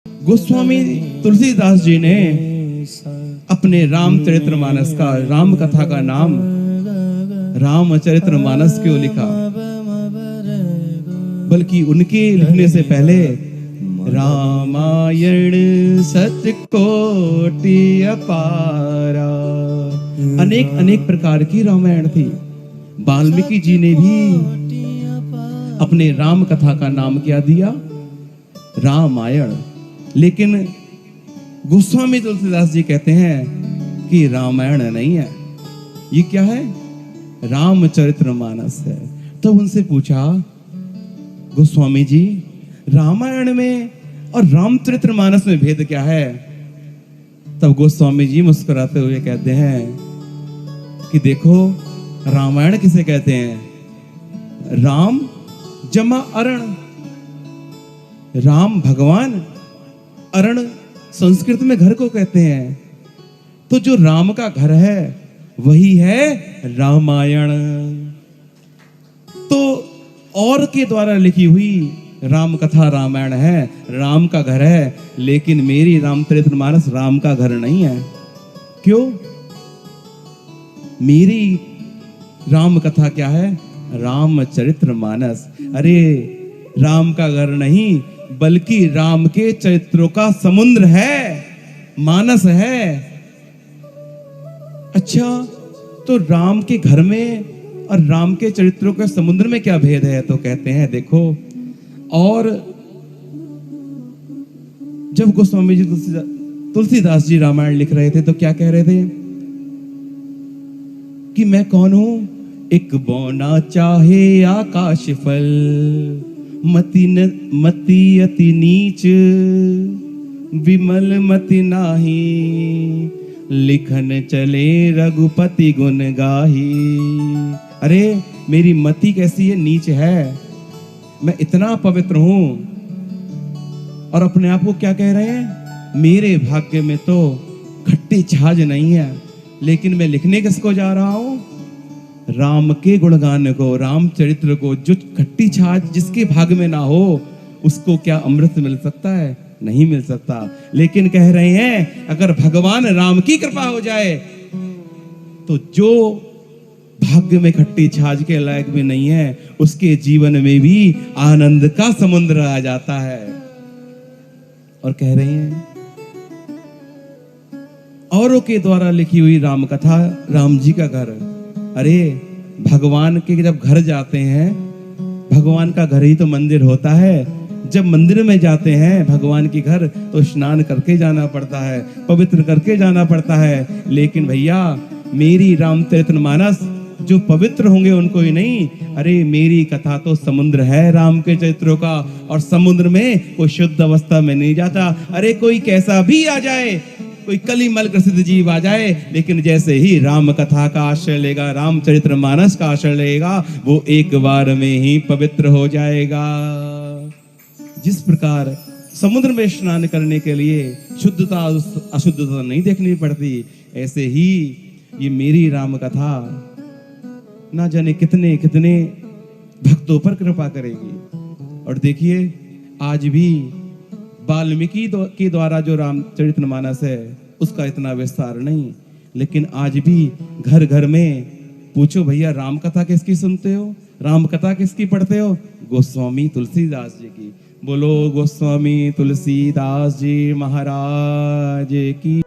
गोस्वामी तुलसीदास जी ने अपने रामचरितमानस का, राम कथा का नाम रामचरितमानस क्यों लिखा? बल्कि उनके लिखने से पहले रामायण सतकोटि अपारा, अनेक अनेक प्रकार की रामायण थी। वाल्मीकि जी ने भी अपने राम कथा का नाम क्या दिया? रामायण। लेकिन गोस्वामी तुलसीदास जी कहते हैं कि रामायण नहीं है, ये क्या है? रामचरितमानस है। तो उनसे पूछा, गोस्वामी जी, रामायण में और रामचरितमानस में भेद क्या है? तब गोस्वामी जी मुस्कुराते हुए कहते हैं कि देखो, रामायण किसे कहते हैं? राम जमा अरण, राम भगवान, अरण संस्कृत में घर को कहते हैं। तो जो राम का घर है वही है रामायण। तो और के द्वारा लिखी हुई राम कथा रामायण है, राम का घर है। लेकिन मेरी रामचरितमानस राम का घर नहीं है। क्यों? मेरी राम कथा क्या है? रामचरितमानस। अरे राम का घर नहीं, बल्कि राम के चरित्रों का समुद्र है, मानस है। अच्छा, तो राम के घर में और राम के चरित्रों के समुद्र में क्या भेद है? तो कहते हैं देखो, और जब गोस्वामी जी तुलसीदास जी रामायण लिख रहे थे तो क्या कह रहे थे कि मैं कौन हूं? एक बौना चाहे आकाश फल, मति अति नीच, विमल मति नाही, लिखन चले रघुपति गुण गाही। अरे मेरी मति कैसी है? नीच है। मैं इतना पवित्र हूं और अपने आप को क्या कह रहे हैं? मेरे भाग्य में तो खट्टी छाछ नहीं है। लेकिन मैं लिखने किसको जा रहा हूं? राम के गुणगान को, रामचरित्र को। जो खट्टी छाछ जिसके भाग में ना हो, उसको क्या अमृत मिल सकता है? नहीं मिल सकता। लेकिन कह रहे हैं अगर भगवान राम की कृपा हो जाए तो जो भाग्य में खट्टी छाछ के लायक भी नहीं है, उसके जीवन में भी आनंद का समुद्र आ जाता है। और कह रहे हैं औरों के द्वारा लिखी हुई राम कथा, राम जी का घर। अरे भगवान के जब घर जाते हैं, भगवान का घर ही तो मंदिर होता है। जब मंदिर में जाते हैं भगवान के घर तो स्नान करके जाना पड़ता है, पवित्र करके जाना पड़ता है। लेकिन भैया मेरी रामचरितमानस जो पवित्र होंगे उनको ही नहीं, अरे मेरी कथा तो समुद्र है राम के चरित्रों का। और समुद्र में कोई शुद्ध अवस्था में नहीं जाता। अरे कोई कैसा भी आ जाए, कोई कलिमल ग्रसित जीव आ जाए, लेकिन जैसे ही राम कथा का आश्रय लेगा, रामचरितमानस का आश्रय लेगा, वो एक बार में ही पवित्र हो जाएगा। जिस प्रकार समुद्र में स्नान करने के लिए शुद्धता अशुद्धता नहीं देखनी पड़ती, ऐसे ही ये मेरी राम कथा ना जाने कितने कितने भक्तों पर कृपा करेगी। और देखिए आज भी वाल्मीकि के द्वारा जो रामचरितमानस है उसका इतना विस्तार नहीं, लेकिन आज भी घर घर में पूछो भैया राम कथा किसकी सुनते हो, राम कथा किसकी पढ़ते हो? गोस्वामी तुलसीदास जी की। बोलो गोस्वामी तुलसीदास जी महाराज की।